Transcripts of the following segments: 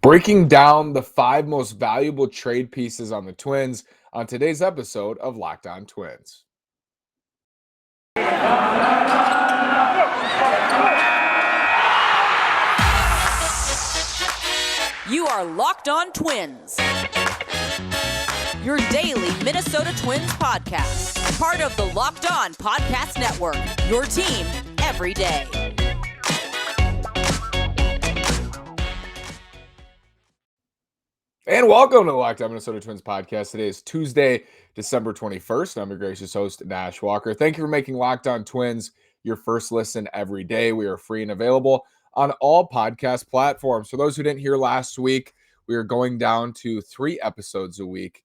Breaking down the 5 most valuable trade pieces on the Twins on today's episode of Locked On Twins. You are Locked On Twins, your daily Minnesota Twins podcast, part of the Locked On Podcast Network, your team every day. And welcome to the Locked On Minnesota Twins podcast. Today is Tuesday, December 21st. I'm your gracious host, Nash Walker. Thank you for making Locked On Twins your first listen every day. We are free and available on all podcast platforms. For those who didn't hear last week, we are going down to 3 episodes a week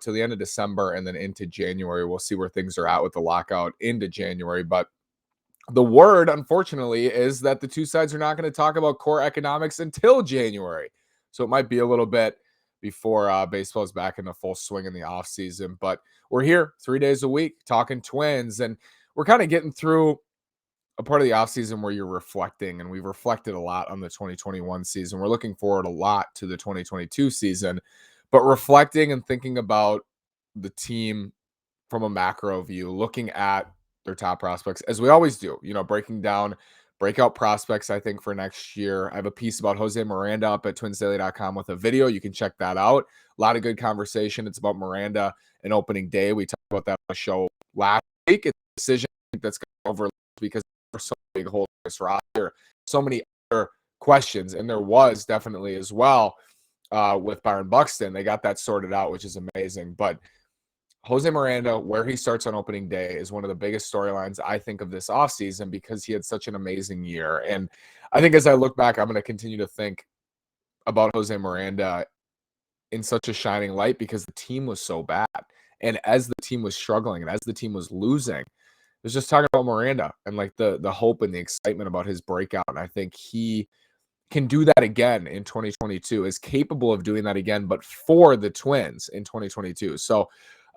till the end of December and then into January. We'll see where things are at with the lockout into January. But the word, unfortunately, is that the two sides are not going to talk about core economics until January. So it might be a little bit before baseball is back in the full swing in the offseason. But we're here 3 days a week talking Twins. And we're kind of getting through a part of the offseason where you're reflecting. And we've reflected a lot on the 2021 season. We're looking forward a lot to the 2022 season. But reflecting and thinking about the team from a macro view, looking at their top prospects, as we always do, breaking down breakout prospects, I think, for next year. I have a piece about Jose Miranda up at twinsdaily.com with a video. You can check that out. A lot of good conversation. It's about Miranda and opening day. We talked about that on the show last week. It's a decision that's going over because there's so big hole in this roster. So many other questions, and there was definitely as well with Byron Buxton. They got that sorted out, which is amazing. But Jose Miranda, where he starts on opening day, is one of the biggest storylines, I think, of this offseason because he had such an amazing year. And I think as I look back, I'm going to continue to think about Jose Miranda in such a shining light because the team was so bad. And as the team was struggling and as the team was losing, I was just talking about Miranda and like the hope and the excitement about his breakout. And I think he can do that again in 2022, is capable of doing that again, but for the Twins in 2022. So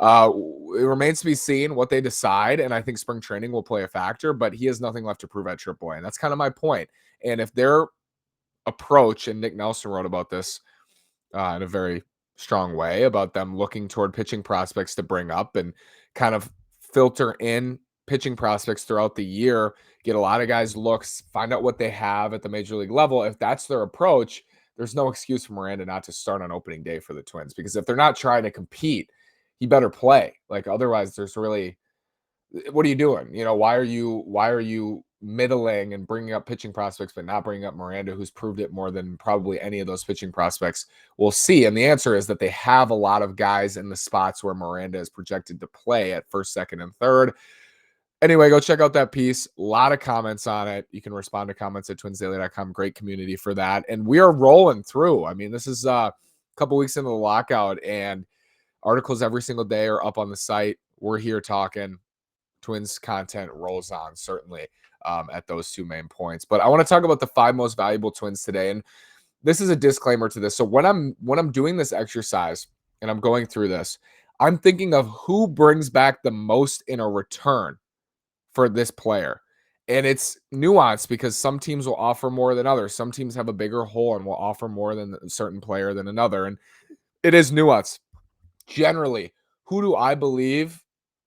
it remains to be seen what they decide, and I think spring training will play a factor, but he has nothing left to prove at AAA, and that's kind of my point. And if their approach, and Nick Nelson wrote about this in a very strong way, about them looking toward pitching prospects to bring up and kind of filter in pitching prospects throughout the year, get a lot of guys looks, find out what they have at the major league level. If that's their approach, there's no excuse for Miranda not to start on opening day for the Twins, because if they're not trying to compete, he better play. Like, otherwise there's really, what are you doing? Why are you middling and bringing up pitching prospects, but not bringing up Miranda, who's proved it more than probably any of those pitching prospects will see? And the answer is that they have a lot of guys in the spots where Miranda is projected to play at first, second, and third. Anyway, go check out that piece. A lot of comments on it. You can respond to comments at twinsdaily.com. Great community for that. And we are rolling through. I mean, this is a couple weeks into the lockout, and articles every single day are up on the site. We're here talking. Twins content rolls on, certainly, at those 2 main points. But I want to talk about the 5 most valuable Twins today. And this is a disclaimer to this. So when I'm doing this exercise and I'm going through this, I'm thinking of who brings back the most in a return for this player. And it's nuanced because some teams will offer more than others. Some teams have a bigger hole and will offer more than a certain player than another. And it is nuanced. Generally, who do I believe,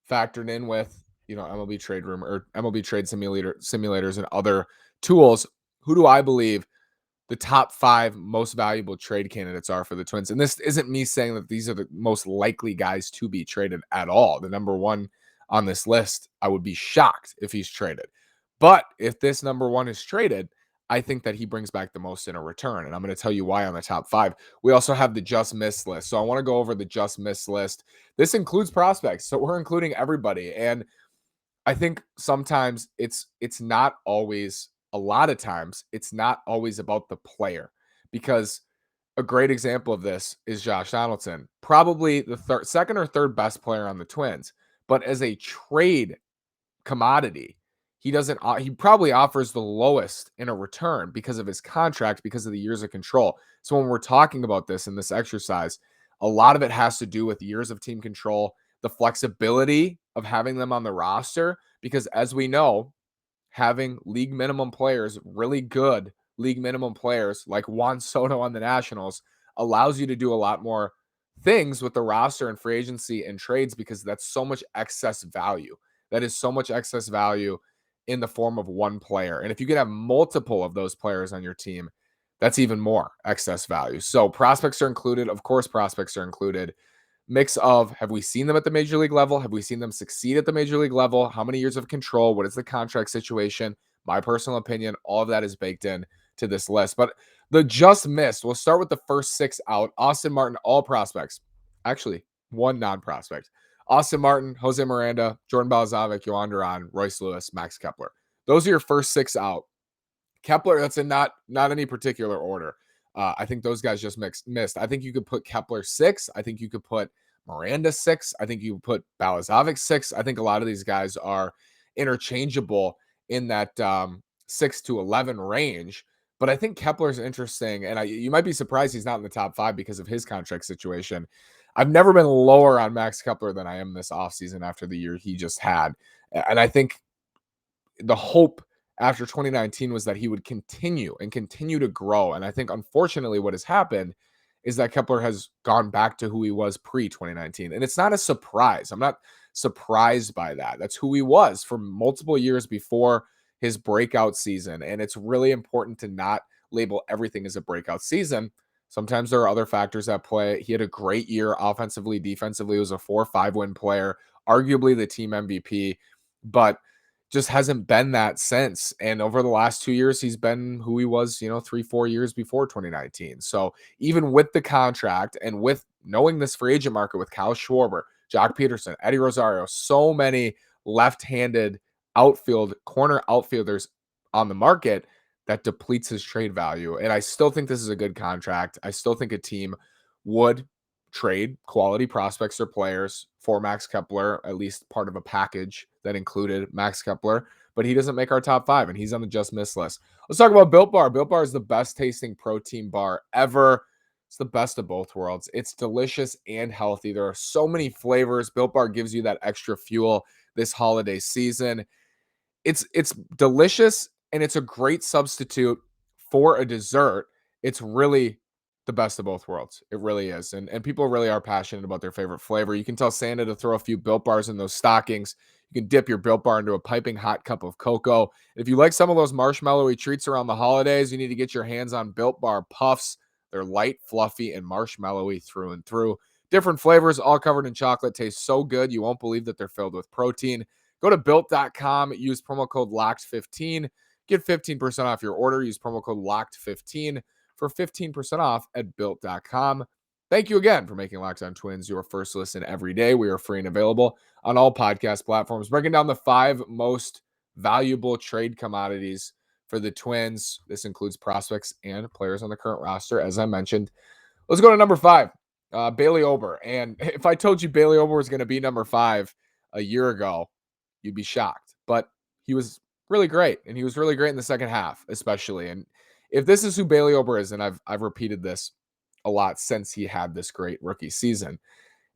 factored in with MLB trade room or MLB trade simulators and other tools, who do I believe the top 5 most valuable trade candidates are for the Twins? And this isn't me saying that these are the most likely guys to be traded at all. The number 1 on this list, I would be shocked if he's traded. But if this number 1 is traded, I think that he brings back the most in a return. And I'm going to tell you why on the top 5. We also have the just miss list. So I want to go over the just miss list. This includes prospects. So we're including everybody. And I think sometimes it's not always, a lot of times, it's not always about the player. Because a great example of this is Josh Donaldson, probably the second or third best player on the Twins. But as a trade commodity, he probably offers the lowest in a return because of his contract, because of the years of control. So when we're talking about this in this exercise, a lot of it has to do with years of team control, the flexibility of having them on the roster, because as we know, having league minimum players really good league minimum players like Juan Soto on the Nationals allows you to do a lot more things with the roster and free agency and trades, because that's so much excess value. That is so much excess value in the form of one player. And if you could have multiple of those players on your team, that's even more excess value. So prospects are included. Of course, prospects are included. Mix of, have we seen them at the major league level? Have we seen them succeed at the major league level? How many years of control? What is the contract situation? My personal opinion, all of that is baked in to this list. But the just missed, we'll start with the first 6 out. Austin Martin, all prospects. Actually, one non-prospect. Austin Martin, Jose Miranda, Jordan Balazovic, Yohan Duran, Royce Lewis, Max Kepler. Those are your first 6 out. Kepler, that's in not any particular order. I think those guys just missed. I think you could put Kepler 6. I think you could put Miranda 6. I think you could put Balazovic 6. I think a lot of these guys are interchangeable in that 6 to 11 range. But I think Kepler's interesting, and you might be surprised he's not in the top 5 because of his contract situation. I've never been lower on Max Kepler than I am this offseason after the year he just had. And I think the hope after 2019 was that he would continue to grow. And I think, unfortunately, what has happened is that Kepler has gone back to who he was pre-2019. And it's not a surprise. I'm not surprised by that. That's who he was for multiple years before his breakout season. And it's really important to not label everything as a breakout season. Sometimes there are other factors at play. He had a great year offensively, defensively. He was a 4-5 win player, arguably the team MVP, but just hasn't been that since. And over the last 2 years, he's been who he was, 3-4 years before 2019. So even with the contract and with knowing this free agent market with Kyle Schwarber, Jock Peterson, Eddie Rosario, so many left-handed corner outfielders on the market, that depletes his trade value. And I still think this is a good contract. I still think a team would trade quality prospects or players for Max Kepler, at least part of a package that included Max Kepler, but he doesn't make our top 5 and he's on the just miss list. Let's talk about Built Bar. Built Bar is the best tasting protein bar ever. It's the best of both worlds. It's delicious and healthy. There are so many flavors. Built Bar gives you that extra fuel this holiday season. It's delicious, and it's a great substitute for a dessert. It's really the best of both worlds. It really is. And people really are passionate about their favorite flavor. You can tell Santa to throw a few Built Bars in those stockings. You can dip your Built Bar into a piping hot cup of cocoa. If you like some of those marshmallowy treats around the holidays, you need to get your hands on Built Bar Puffs. They're light, fluffy, and marshmallowy through and through. Different flavors, all covered in chocolate. Taste so good, you won't believe that they're filled with protein. Go to Built.com, use promo code LOCKED15. Get 15% off your order. Use promo code LOCKED15 for 15% off at Built.com. Thank you again for making Locked On Twins your first listen every day. We are free and available on all podcast platforms. Breaking down the 5 most valuable trade commodities for the Twins. This includes prospects and players on the current roster, as I mentioned. Let's go to number 5, Bailey Ober. And if I told you Bailey Ober was going to be number 5 a year ago, you'd be shocked. But he was really great, and he was really great in the second half, especially. And if this is who Bailey Ober is, and I've repeated this a lot since he had this great rookie season,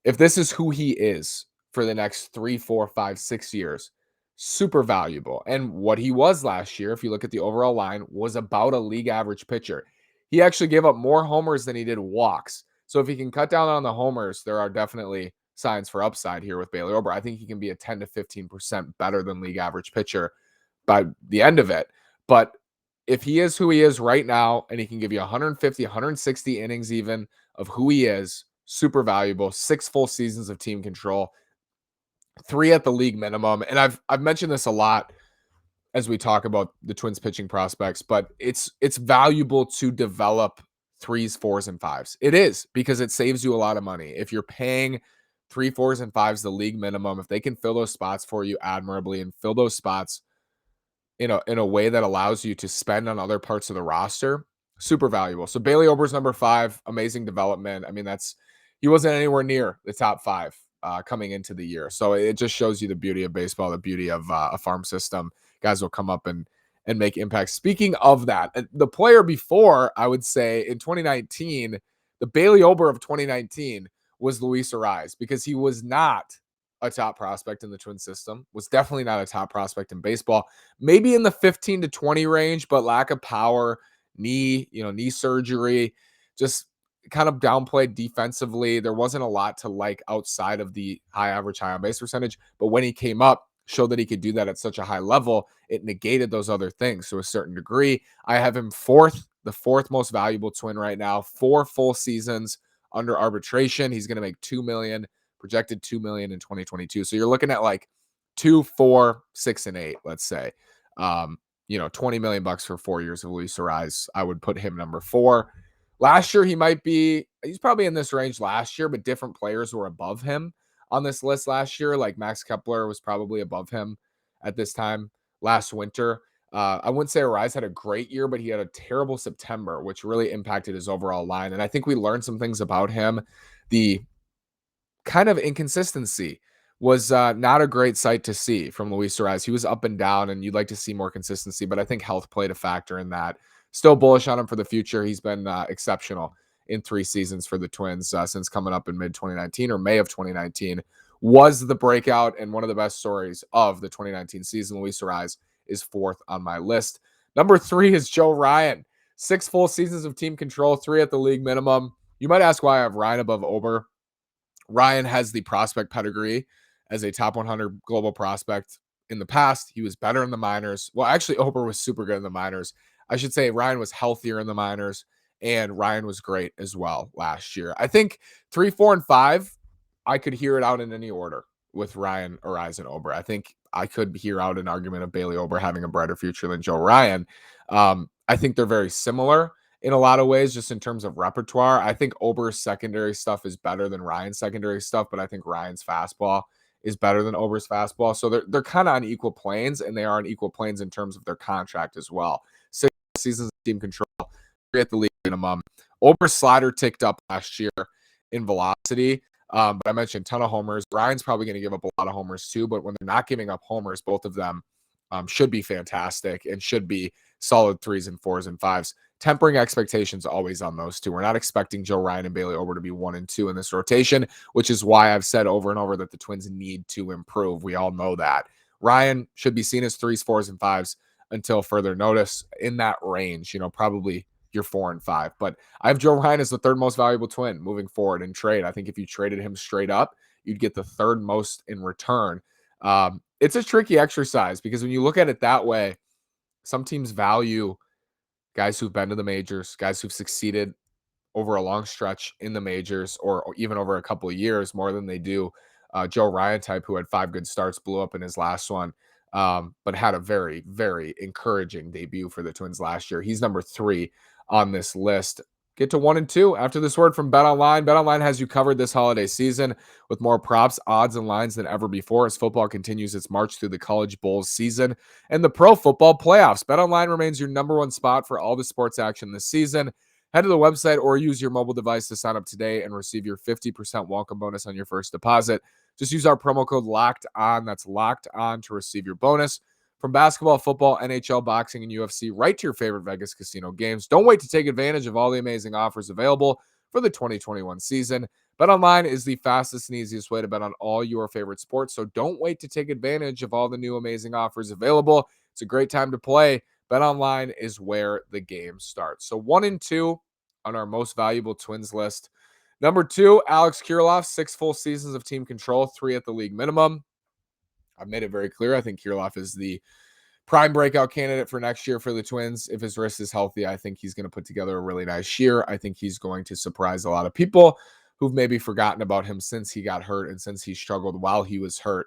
if this is who he is for the next 3, 4, 5, 6 years, super valuable. And what he was last year, if you look at the overall line, was about a league average pitcher. He actually gave up more homers than he did walks. So if he can cut down on the homers, there are definitely signs for upside here with Bailey Ober. I think he can be a 10 to 15% better than league average pitcher by the end of it. But if he is who he is right now, and he can give you 150, 160 innings even of who he is, super valuable. 6 full seasons of team control, 3 at the league minimum. And I've mentioned this a lot as we talk about the Twins pitching prospects, but it's valuable to develop 3s, 4s, and 5s. It is, because it saves you a lot of money. If you're paying 3, 4s, and 5s the league minimum, if they can fill those spots for you admirably and fill those spots in a way that allows you to spend on other parts of the roster, super valuable. So Bailey Ober's number 5, amazing development. I mean, he wasn't anywhere near the top 5 coming into the year. So it just shows you the beauty of baseball, the beauty of a farm system. Guys will come up and make impact. Speaking of that, the player before, I would say in 2019, the Bailey Ober of 2019 was Luis Arraez, because he was not a top prospect in the Twin system, was definitely not a top prospect in baseball, maybe in the 15 to 20 range, but lack of power, knee surgery, just kind of downplayed defensively. There wasn't a lot to like outside of the high average, high on base percentage. But when he came up, showed that he could do that at such a high level, it negated those other things to a certain degree. I have him the fourth most valuable Twin right now, 4 full seasons under arbitration. He's going to make $2 million, projected $2 million in 2022. So you're looking at like 2, 4, 6, and 8, let's say. $20 million for 4 years of Luis Arraez. I would put him number 4. Last year, he's probably in this range last year, but different players were above him on this list last year. Like Max Kepler was probably above him at this time last winter. I wouldn't say Arraez had a great year, but he had a terrible September, which really impacted his overall line. And I think we learned some things about him. The kind of inconsistency was not a great sight to see from Luis Arraez. He was up and down, and you'd like to see more consistency, but I think health played a factor in that. Still bullish on him for the future. He's been exceptional in 3 seasons for the Twins since coming up in mid-2019 or May of 2019. Was the breakout and one of the best stories of the 2019 season. Luis Arraez is 4th on my list. Number 3 is Joe Ryan. 6 full seasons of team control, 3 at the league minimum. You might ask why I have Ryan above Ober. Ryan has the prospect pedigree as a top 100 global prospect in the past. He was better in the minors. Well, actually, Ober was super good in the minors. I should say Ryan was healthier in the minors, and Ryan was great as well last year. I think 3, 4, and 5, I could hear it out in any order with Ryan, Arraez, and Ober. I think I could hear out an argument of Bailey Ober having a brighter future than Joe Ryan. I think they're very similar in a lot of ways, just in terms of repertoire. I think Ober's secondary stuff is better than Ryan's secondary stuff, but I think Ryan's fastball is better than Ober's fastball. So they're kind of on equal planes, and they are on equal planes in terms of their contract as well. 6 seasons of team control, 3 at the league minimum. Ober's slider ticked up last year in velocity, but I mentioned a ton of homers. Ryan's probably going to give up a lot of homers too, but when they're not giving up homers, both of them should be fantastic and should be solid 3s and 4s and 5s. Tempering expectations always on those two. We're not expecting Joe Ryan and Bailey Ober to be 1 and 2 in this rotation, which is why I've said over and over that the Twins need to improve. We all know that. Ryan should be seen as 3s, 4s, and 5s until further notice in that range, probably your 4 and 5. But I have Joe Ryan as the 3rd most valuable Twin moving forward in trade. I think if you traded him straight up, you'd get the 3rd most in return. It's a tricky exercise because when you look at it that way, some teams value guys who've been to the majors, guys who've succeeded over a long stretch in the majors or even over a couple of years more than they do Joe Ryan type, who had 5 good starts, blew up in his last one, but had a very, very encouraging debut for the Twins last year. He's number 3 on this list. Get to 1 and 2 after this word from BetOnline. BetOnline has you covered this holiday season with more props, odds, and lines than ever before as football continues its march through the College Bowl season and the Pro Football Playoffs. BetOnline remains your number 1 spot for all the sports action this season. Head to the website or use your mobile device to sign up today and receive your 50% welcome bonus on your first deposit. Just use our promo code LOCKEDON. That's locked on to receive your bonus. From basketball, football, NHL, boxing, and UFC, right to your favorite Vegas casino games. Don't wait to take advantage of all the amazing offers available for the 2021 season. BetOnline is the fastest and easiest way to bet on all your favorite sports, so don't wait to take advantage of all the new amazing offers available. It's a great time to play. BetOnline is where the game starts. So 1 and 2 on our most valuable Twins list. Number 2, Alex Kirilloff, 6 full seasons of team control, 3 at the league minimum. I've made it very clear. I think Kurloff is the prime breakout candidate for next year for the Twins. If his wrist is healthy, I think he's going to put together a really nice year. I think he's going to surprise a lot of people who've maybe forgotten about him since he got hurt and since he struggled while he was hurt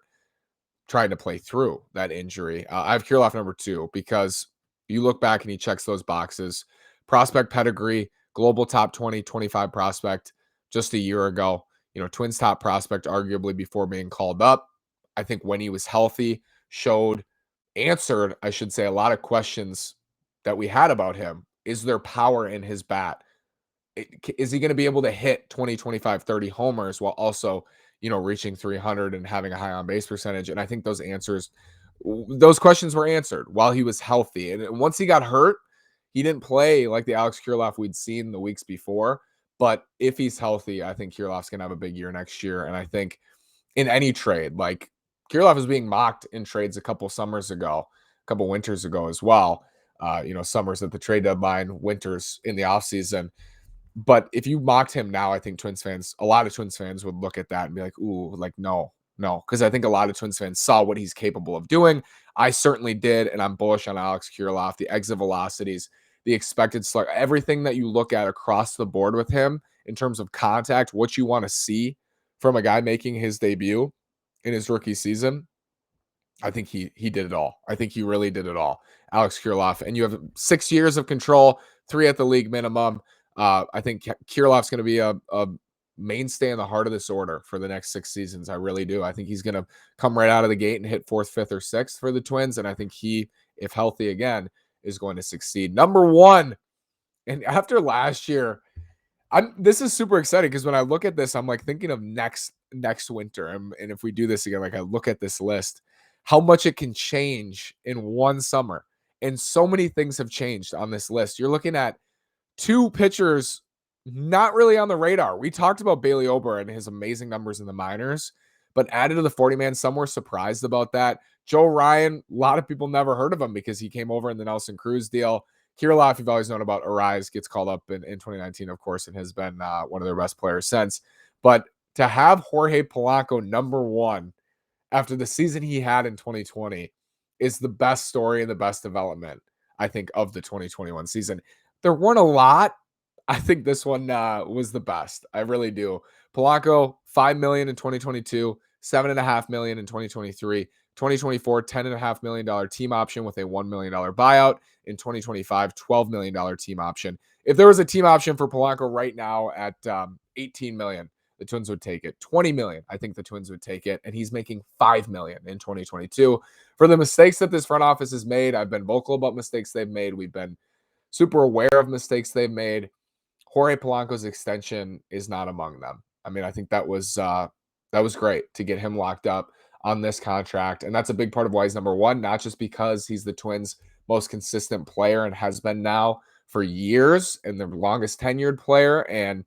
trying to play through that injury. I have Kurloff number 2 because you look back and he checks those boxes. Prospect pedigree, global top 20, 25 prospect just a year ago. Twins top prospect arguably before being called up. I think when he was healthy, answered, I should say, a lot of questions that we had about him. Is there power in his bat? Is he going to be able to hit 20, 25, 30 homers while also, reaching 300 and having a high on base percentage? And I think those questions were answered while he was healthy. And once he got hurt, he didn't play like the Alex Kirilloff we'd seen the weeks before. But if he's healthy, I think Kirilloff's going to have a big year next year. And I think in any trade, like Kurloff is being mocked in trades a couple winters ago as well. summers at the trade deadline, winters in the offseason. But if you mocked him now, I think a lot of Twins fans would look at that and be like, ooh, like, no. Because I think a lot of Twins fans saw what he's capable of doing. I certainly did, and I'm bullish on Alex Kirilloff, the exit velocities, the expected slug, everything that you look at across the board with him in terms of contact, what you want to see from a guy making his debut in his rookie season. I think he did it all. I think he really did it all. Alex Kirilloff. And you have 6 years of control, 3 at the league minimum. I think Kirilloff's going to be a mainstay in the heart of this order for the next 6 seasons. I really do. I think he's going to come right out of the gate and hit 4th, 5th, or 6th for the Twins. And I think he, if healthy again, is going to succeed. Number 1. And after last year, this is super exciting because when I look at this, I'm like thinking of next winter. And if we do this again, like I look at this list, how much it can change in one summer. And so many things have changed on this list. You're looking at 2 pitchers not really on the radar. We talked about Bailey Ober and his amazing numbers in the minors, but added to the 40-man, some were surprised about that. Joe Ryan, a lot of people never heard of him because he came over in the Nelson Cruz deal. Kirilloff, you've always known about. Arise gets called up in 2019, of course, and has been one of their best players since. But to have Jorge Polanco number 1 after the season he had in 2020 is the best story and the best development, I think, of the 2021 season. There weren't a lot. I think this one was the best. I really do. Polanco, $5 million in 2022, $7.5 million in 2023, 2024, $10.5 million team option with a $1 million buyout. In 2025, $12 million team option. If there was a team option for Polanco right now at $18 million, the Twins would take it. $20 million, I think the Twins would take it. And he's making $5 million in 2022. For the mistakes that this front office has made, I've been vocal about mistakes they've made. We've been super aware of mistakes they've made. Jorge Polanco's extension is not among them. I mean, I think that was great to get him locked up on this contract. And that's a big part of why he's number 1, not just because he's the Twins' most consistent player and has been now for years and the longest tenured player. And,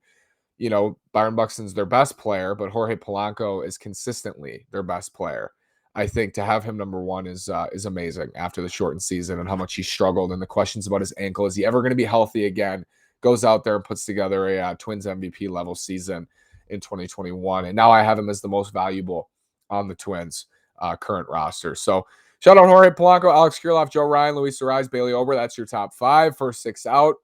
Byron Buxton's their best player, but Jorge Polanco is consistently their best player. I think to have him number 1 is amazing after the shortened season and how much he struggled and the questions about his ankle. Is he ever going to be healthy again? Goes out there and puts together a Twins MVP level season in 2021. And now I have him as the most valuable on the Twins current roster. So shout out Jorge Polanco, Alex Kirilloff, Joe Ryan, Luis Arise, Bailey Ober. That's your top 5. First 6 out.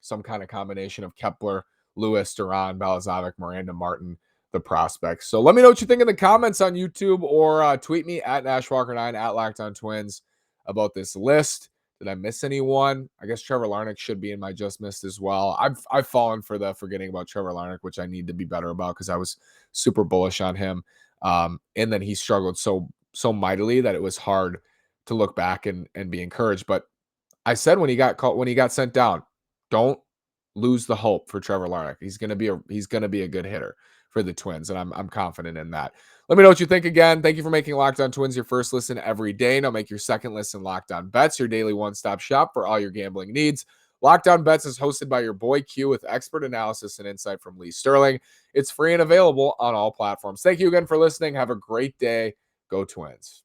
Some kind of combination of Kepler, Lewis, Duran, Balazovic, Miranda, Martin, the prospects. So let me know what you think in the comments on YouTube or tweet me at NashWalker9 at Locked On Twins about this list. Did I miss anyone? I guess Trevor Larnix should be in my just missed as well. I've fallen for the forgetting about Trevor Larnix, which I need to be better about because I was super bullish on him. And then he struggled so mightily that it was hard to look back and be encouraged. But I said when he got sent down, don't lose the hope for Trevor Larnix. He's gonna be a good hitter for the Twins, and I'm confident in that. Let me know what you think again. Thank you for making Locked On Twins your first listen every day. Now make your second listen Locked On Bets, your daily one-stop shop for all your gambling needs. Locked On Bets is hosted by your boy Q with expert analysis and insight from Lee Sterling. It's free and available on all platforms. Thank you again for listening. Have a great day. Go Twins.